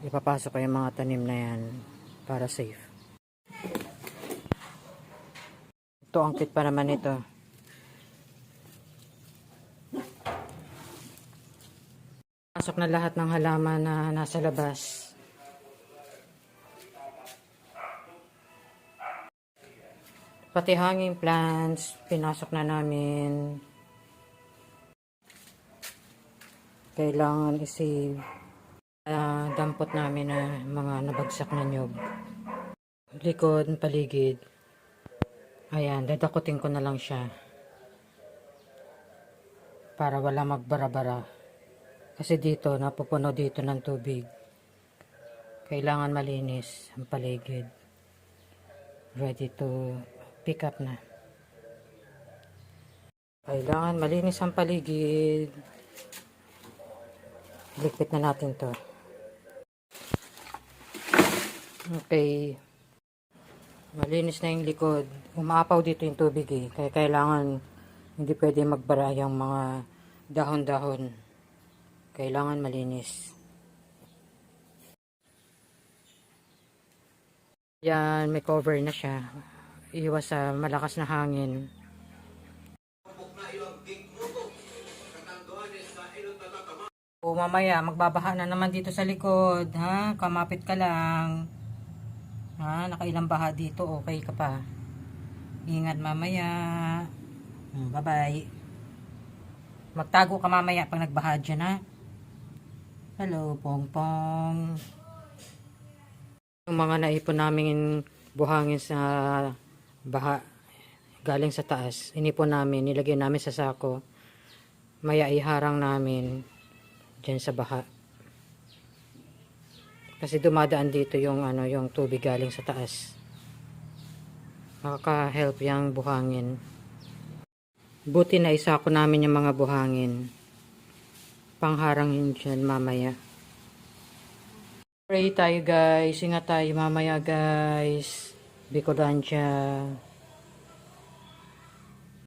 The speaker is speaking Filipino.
ipapasok ko yung mga tanim na yan para safe. Ito ang kit pa naman ito. Pasok na lahat ng halaman na nasa labas. Pati hanging plants, pinasok na namin. Kailangan i-save. Dampot namin na mga nabagsak na nyug. Likod, paligid. Ayan, dadakutin ko na lang siya. Para wala magbara-bara. Kasi dito, napupuno dito ng tubig. Kailangan malinis ang paligid. Ready to pick up na. Kailangan malinis ang paligid. Ligpit na natin to. Okay. Malinis na yung likod. Umaapaw dito yung tubig eh. Kaya kailangan hindi pwede magbara yung mga dahon-dahon. Kailangan malinis. Yan, may cover na siya. Iwas sa malakas na hangin. O mamaya, magbabaha na naman dito sa likod. Ha? Kamapit ka lang. Ha? Nakailang baha dito. Okay ka pa. Ingat mamaya. Bye-bye. Magtago ka mamaya pag nagbaha dyan, ha? Hello, pong-pong. Yung mga naipon namin buhangin sa baha galing sa taas, inipon namin, nilagay namin sa sako. Maya iharang namin dyan sa baha. Kasi dumadaan dito yung yung tubig galing sa taas. Makaka-help yung buhangin. Buti na isako namin yung mga buhangin. Pangharang yun dyan mamaya. Pray tayo guys. Ingat tayo mamaya guys. Bikodansya.